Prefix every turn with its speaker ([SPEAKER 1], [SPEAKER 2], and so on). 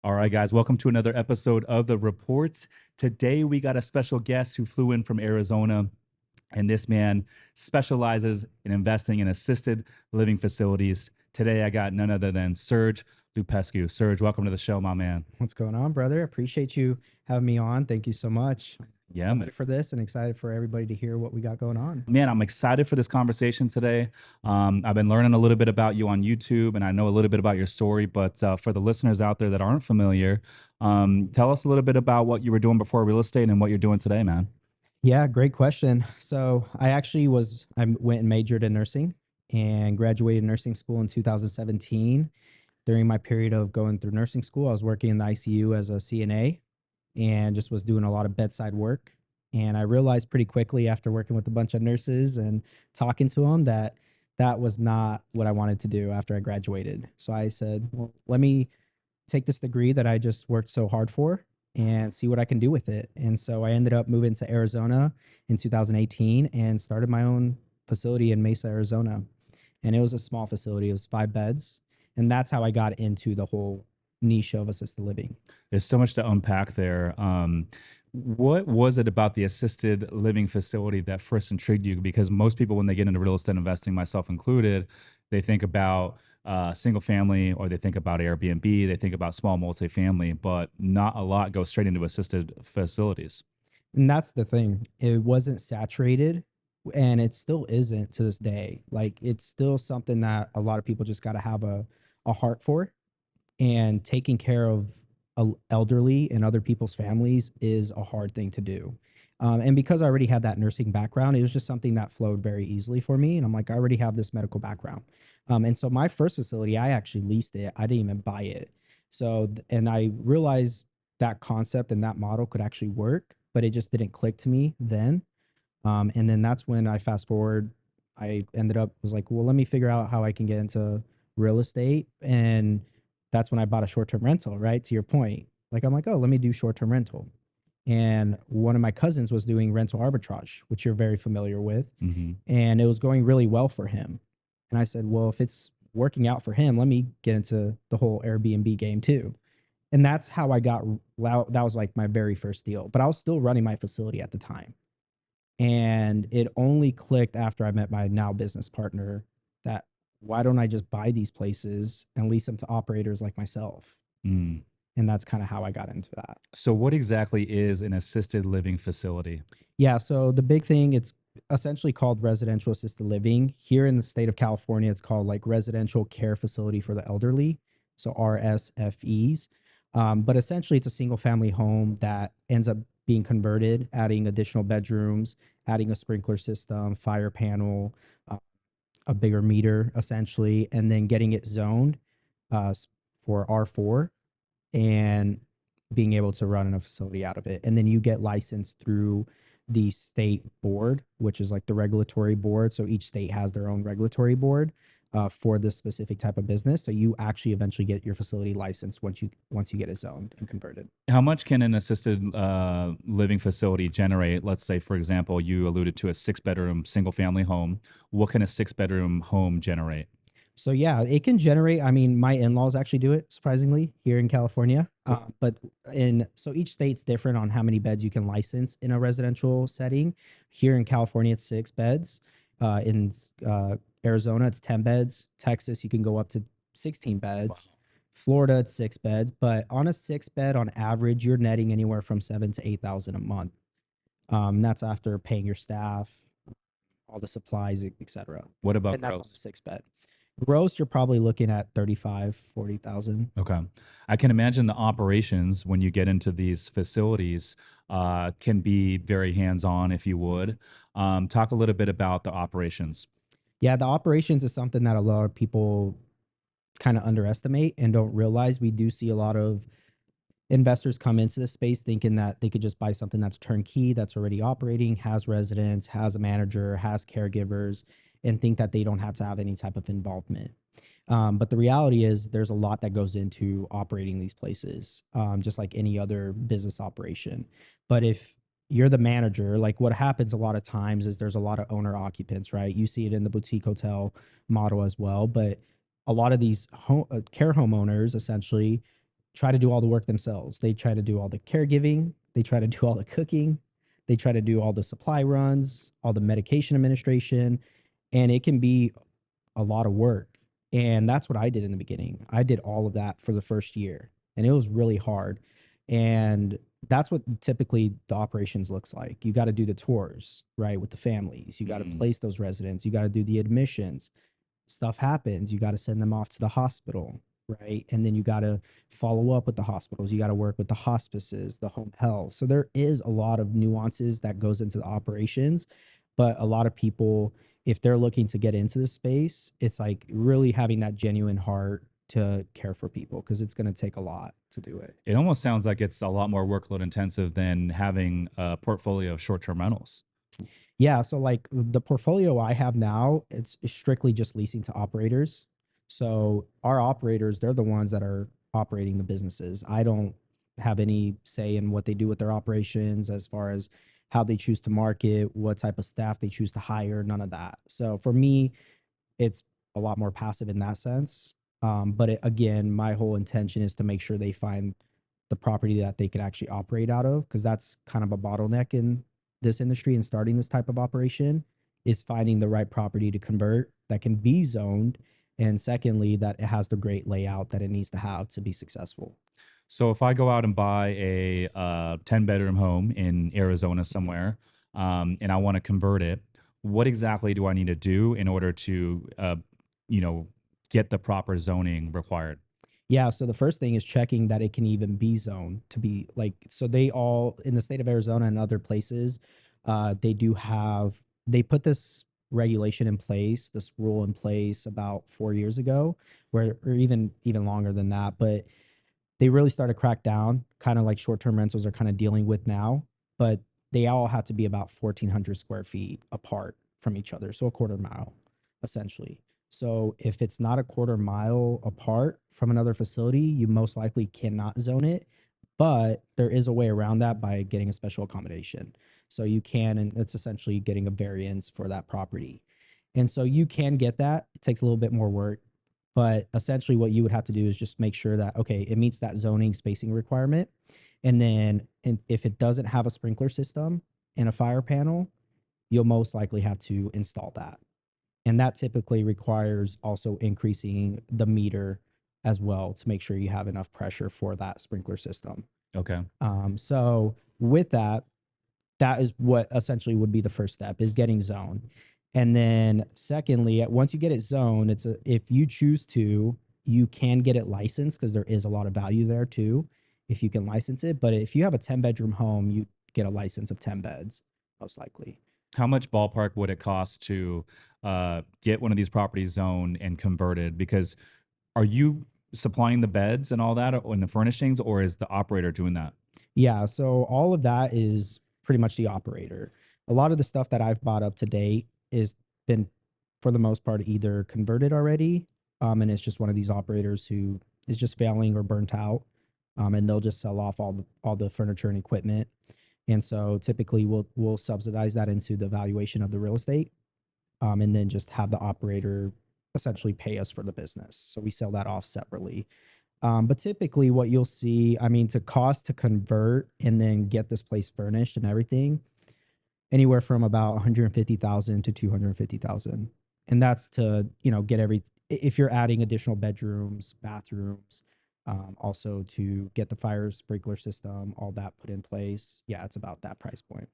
[SPEAKER 1] All right, guys, welcome to another episode of The Reports. Today, we got a special guest who flew in from Arizona, and this man specializes in investing in assisted living facilities. Today, I got none other than Serge Lupescu. Serge, welcome to the show, my man.
[SPEAKER 2] What's going on, brother? Appreciate you having me on. Thank you so much.
[SPEAKER 1] Yeah, man.
[SPEAKER 2] Excited for this and excited for everybody to hear what we got going on.
[SPEAKER 1] Man, I'm excited for this conversation today. I've been learning a little bit about you on YouTube, and I know a little bit about your story. But for the listeners out there that aren't familiar, tell us a little bit about what you were doing before real estate and what you're doing today, man.
[SPEAKER 2] Yeah, great question. So I went and majored in nursing and graduated nursing school in 2017. During my period of going through nursing school, I was working in the ICU as a CNA and just was doing a lot of bedside work. And I realized pretty quickly after working with a bunch of nurses and talking to them that that was not what I wanted to do after I graduated. So I said, well, let me take this degree that I just worked so hard for and see what I can do with it. And so I ended up moving to Arizona in 2018 and started my own facility in Mesa, Arizona. And it was a small facility, it was 5 beds. And that's how I got into the whole niche of assisted living.
[SPEAKER 1] There's so much to unpack there. What was it about the assisted living facility that first intrigued you? Because most people, when they get into real estate investing, myself included, they think about single family or they think about Airbnb, they think about small multifamily, but not a lot goes straight into assisted facilities.
[SPEAKER 2] And that's the thing. It wasn't saturated and it still isn't to this day. Like it's still something that a lot of people just got to have a heart for, and taking care of elderly and other people's families is a hard thing to do. And because I already had that nursing background, it was just something that flowed very easily for me. And I'm like, I already have this medical background. And so my first facility, I actually leased it. I didn't even buy it. And I realized that concept and that model could actually work, but it just didn't click to me then. And then that's when I fast forward, I ended up was like, well, let me figure out how I can get into real estate. And that's when I bought a short-term rental, right? To your point. Like I'm like, oh, let me do short-term rental. And one of my cousins was doing rental arbitrage, which you're very familiar with.
[SPEAKER 1] Hmm.
[SPEAKER 2] And it was going really well for him. And I said, well, if it's working out for him, let me get into the whole Airbnb game too. And that's how I got that was like my very first deal. But I was still running my facility at the time. And it only clicked after I met my now business partner that why don't I just buy these places and lease them to operators like myself? And that's kind of how I got into that.
[SPEAKER 1] So, what exactly is an assisted living facility?
[SPEAKER 2] Yeah. So the big thing, it's essentially called residential assisted living. Here in the state of California, it's called like residential care facility for the elderly. So RSFEs. But essentially, it's a single family home that ends up being converted, adding additional bedrooms, adding a sprinkler system, fire panel, uh, a bigger meter, essentially, and then getting it zoned for R4 and being able to run a facility out of it. And then you get licensed through the state board, which is like the regulatory board. So each state has their own regulatory board for this specific type of business. So you actually eventually get your facility licensed once you get it zoned and converted.
[SPEAKER 1] How much can an assisted living facility generate? Let's say, for example, you alluded to a six-bedroom single family home. What can a six-bedroom home generate?
[SPEAKER 2] So yeah, it can generate. I mean, my in-laws actually do it surprisingly here in California. But in so each state's different on how many beds you can license in a residential setting. Here in California, it's 6 beds. In Arizona, it's 10 beds. Texas, you can go up to 16 beds. Florida, it's 6 beds. But on a 6 bed, on average, you're netting anywhere from 7 to 8 thousand a month. That's after paying your staff, all the supplies, etc.
[SPEAKER 1] What about
[SPEAKER 2] And that's on a
[SPEAKER 1] gross?
[SPEAKER 2] 6 bed. Gross, you're probably looking at 35, 40,000.
[SPEAKER 1] Okay. I can imagine the operations when you get into these facilities can be very hands-on, if you would. Talk a little bit about the operations.
[SPEAKER 2] Yeah, the operations is something that a lot of people kind of underestimate and don't realize. We do see a lot of investors come into this space thinking that they could just buy something that's turnkey, that's already operating, has residents, has a manager, has caregivers, and think that they don't have to have any type of involvement. But the reality is, there's a lot that goes into operating these places, just like any other business operation. But if you're the manager, like what happens a lot of times is there's a lot of owner occupants, right? You see it in the boutique hotel model as well. But a lot of these care homeowners essentially try to do all the work themselves. They try to do all the caregiving, they try to do all the cooking, they try to do all the supply runs, all the medication administration, and it can be a lot of work. And that's what I did in the beginning. I did all of that for the first year, and it was really hard. And that's what typically the operations looks like. You got to do the tours, right, with the families. You got to
[SPEAKER 1] Mm.
[SPEAKER 2] place those residents. You got to do the admissions. Stuff happens. You got to send them off to the hospital, right? And then you got to follow up with the hospitals. You got to work with the hospices, the home health. So there is a lot of nuances that goes into the operations, but a lot of people, if they're looking to get into the space, it's like really having that genuine heart to care for people because it's going to take a lot to do it.
[SPEAKER 1] It almost sounds like it's a lot more workload intensive than having a portfolio of short-term rentals.
[SPEAKER 2] Yeah, so like the portfolio I have now, it's strictly just leasing to operators. So our operators, they're the ones that are operating the businesses. I don't have any say in what they do with their operations as far as how they choose to market, what type of staff they choose to hire, none of that. So for me, it's a lot more passive in that sense. But again, my whole intention is to make sure they find the property that they can actually operate out of, because that's kind of a bottleneck in this industry and starting this type of operation is finding the right property to convert that can be zoned. And secondly, that it has the great layout that it needs to have to be successful.
[SPEAKER 1] So if I go out and buy a 10-bedroom home in Arizona somewhere, and I want to convert it, what exactly do I need to do in order to, you know, get the proper zoning required?
[SPEAKER 2] Yeah, so the first thing is checking that it can even be zoned to be like, so they all in the state of Arizona and other places, they do have, they put this regulation in place, this rule in place about 4 years ago, where or even longer than that, but they really started to crack down, kind of like short-term rentals are kind of dealing with now, but they all have to be about 1,400 square feet apart from each other, so a quarter mile, essentially. So if it's not a quarter mile apart from another facility, you most likely cannot zone it, but there is a way around that by getting a special accommodation. So you can, and it's essentially getting a variance for that property. And so you can get that. It takes a little bit more work, but essentially what you would have to do is just make sure that, okay, it meets that zoning spacing requirement. And then if it doesn't have a sprinkler system and a fire panel, you'll most likely have to install that. And that typically requires also increasing the meter as well to make sure you have enough pressure for that sprinkler system.
[SPEAKER 1] Okay.
[SPEAKER 2] So with that, that is what essentially would be the first step is getting zoned. And then secondly, once you get it zoned, it's a, if you choose to, you can get it licensed because there is a lot of value there too if you can license it. But if you have a 10-bedroom home, you get a license of 10 beds, most likely.
[SPEAKER 1] How much ballpark would it cost to get one of these properties zoned and converted? Because are you supplying the beds and all that and the furnishings, or is the operator doing that?
[SPEAKER 2] Yeah, so all of that is pretty much the operator. A lot of the stuff that I've bought up to date is been, for the most part, either converted already, and it's just one of these operators who is just failing or burnt out, and they'll just sell off all the furniture and equipment. And so typically we'll subsidize that into the valuation of the real estate, and then just have the operator essentially pay us for the business. So we sell that off separately. But typically, what you'll see, I mean, to cost to convert and then get this place furnished and everything, anywhere from about 150,000 to 250,000, and that's to get if you're adding additional bedrooms, bathrooms, also to get the fire sprinkler system, all that put in place. Yeah, it's about that price point.